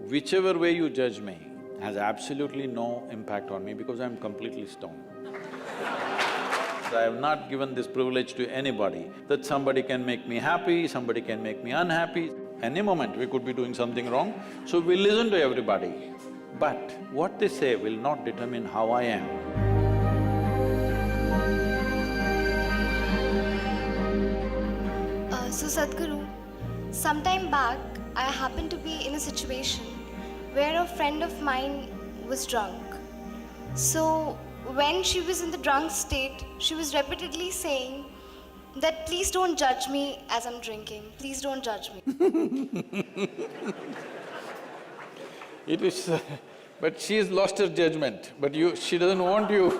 Whichever way you judge me has absolutely no impact on me because I'm completely stoned. So I have not given this privilege to anybody that somebody can make me happy, somebody can make me unhappy. Any moment we could be doing something wrong, so we listen to everybody. But what they say will not determine how I am. So Sadhguru, sometime back I happened to be in a situation where a friend of mine was drunk. So when she was in the drunk state, she was repeatedly saying that please don't judge me as I'm drinking, please don't judge me. It is… but she has lost her judgment, but she doesn't want you.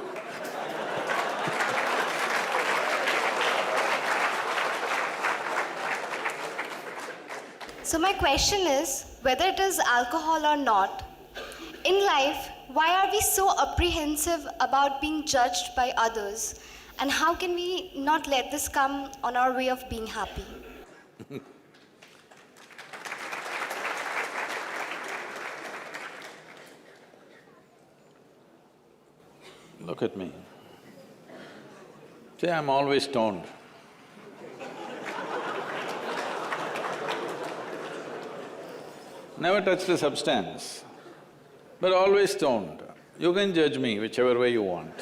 So my question is, whether it is alcohol or not, in life, why are we so apprehensive about being judged by others? And how can we not let this come on our way of being happy? Look at me. See, I'm always stoned. Never touched a substance, but always stoned. You can judge me whichever way you want.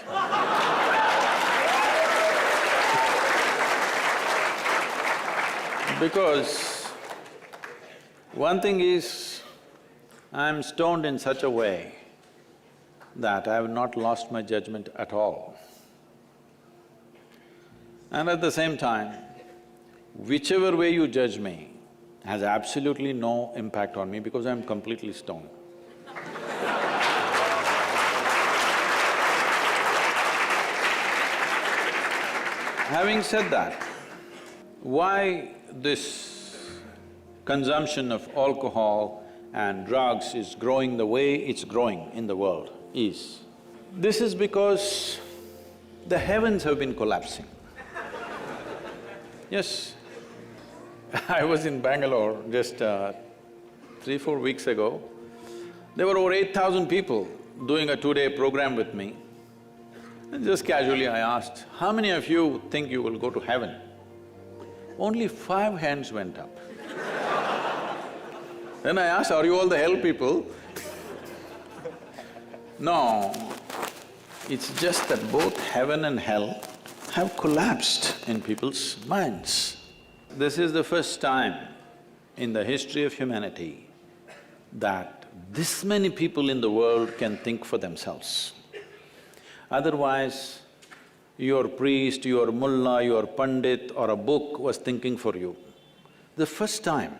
Because one thing is, I'm stoned in such a way that I have not lost my judgment at all. And at the same time, whichever way you judge me has absolutely no impact on me because I'm completely stoned. Having said that, why this consumption of alcohol and drugs is growing the way it's growing in the world is, this is because the heavens have been collapsing. Yes, I was in Bangalore just 3-4 weeks ago. There were over 8,000 people doing a 2-day program with me. And just casually I asked, how many of you think you will go to heaven? Only 5 hands went up. Then I asked, are you all the hell people? No, it's just that both heaven and hell have collapsed in people's minds. This is the first time in the history of humanity that this many people in the world can think for themselves. Otherwise, your priest, your mullah, your pandit or a book was thinking for you. The first time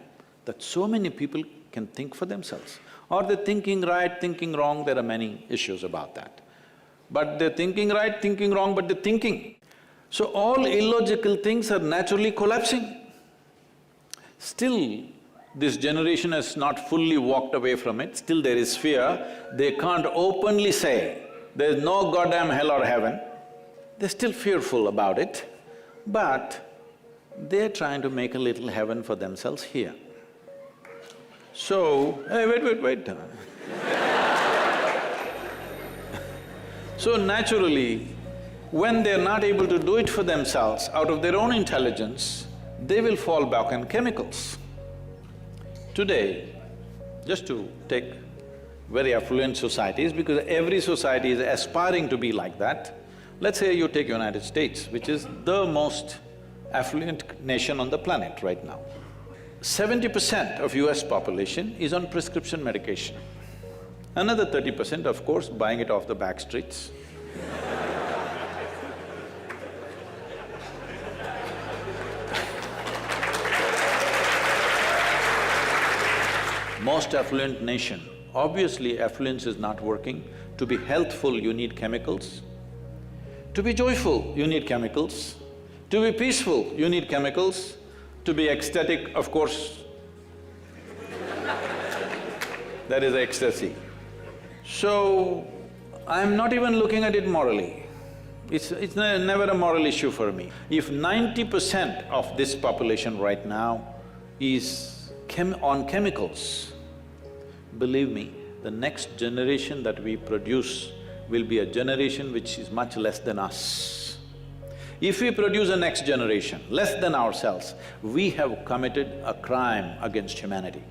that so many people can think for themselves. Are they thinking right, thinking wrong? There are many issues about that. But they're thinking right, thinking wrong, but they're thinking. So all illogical things are naturally collapsing. Still, this generation has not fully walked away from it, still there is fear. They can't openly say, there's no goddamn hell or heaven. They're still fearful about it, but they're trying to make a little heaven for themselves here. So, hey, wait. So naturally, when they're not able to do it for themselves out of their own intelligence, they will fall back on chemicals. Today, just to take very affluent societies, because every society is aspiring to be like that, let's say you take United States, which is the most affluent nation on the planet right now. 70% of US population is on prescription medication. Another 30%, of course, buying it off the back streets. Most affluent nation, obviously affluence is not working. To be healthful, you need chemicals. To be joyful, you need chemicals. To be peaceful, you need chemicals. To be ecstatic, of course, that is ecstasy. So, I'm not even looking at it morally. It's never a moral issue for me. If 90% of this population right now is on chemicals, believe me, the next generation that we produce will be a generation which is much less than us. If we produce a next generation less than ourselves, we have committed a crime against humanity,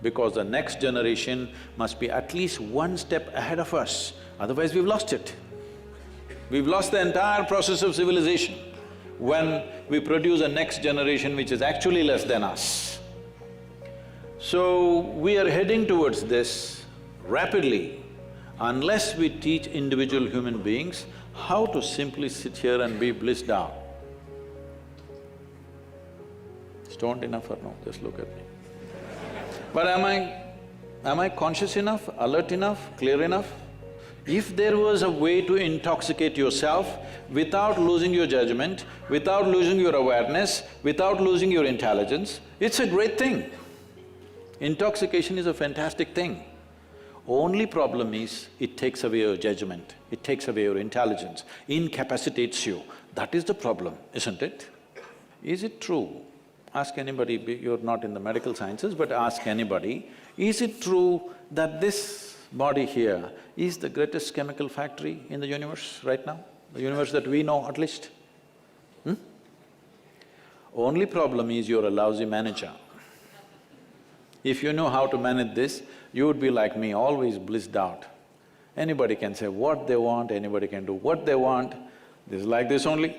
because the next generation must be at least one step ahead of us, otherwise we've lost it. We've lost the entire process of civilization when we produce a next generation which is actually less than us. So, we are heading towards this rapidly unless we teach individual human beings how to simply sit here and be blissed out. Stoned enough or no? Just look at me. But am I conscious enough, alert enough, clear enough? If there was a way to intoxicate yourself without losing your judgment, without losing your awareness, without losing your intelligence, it's a great thing. Intoxication is a fantastic thing. Only problem is, it takes away your judgment, it takes away your intelligence, incapacitates you. That is the problem, isn't it? Is it true? Ask anybody, you're not in the medical sciences, but ask anybody, is it true that this body here is the greatest chemical factory in the universe right now? The universe that we know at least? Only problem is you're a lousy manager. If you know how to manage this, you would be like me, always blissed out. Anybody can say what they want, anybody can do what they want. This is like this only.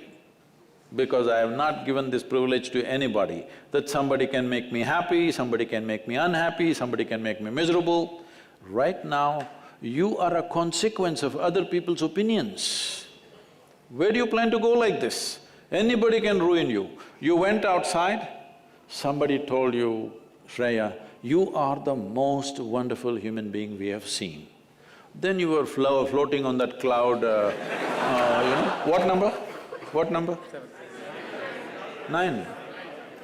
Because I have not given this privilege to anybody, that somebody can make me happy, somebody can make me unhappy, somebody can make me miserable. Right now, you are a consequence of other people's opinions. Where do you plan to go like this? Anybody can ruin you. You went outside, somebody told you, Shreya, you are the most wonderful human being we have seen. Then you were floating on that cloud, what number? What number? 9.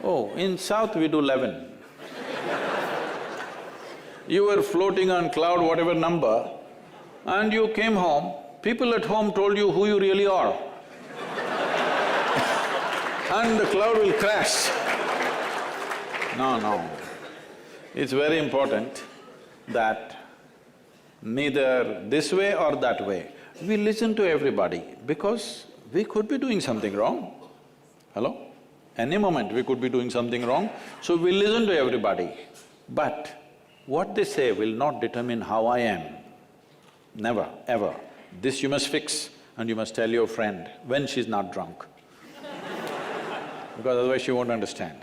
Oh, in South we do 11. You were floating on cloud whatever number, and you came home, people at home told you who you really are. And the cloud will crash. No. It's very important that neither this way or that way, we listen to everybody, because we could be doing something wrong. Hello? Any moment we could be doing something wrong, so we listen to everybody. But what they say will not determine how I am. Never, ever. This you must fix, and you must tell your friend when she's not drunk. Because otherwise she won't understand.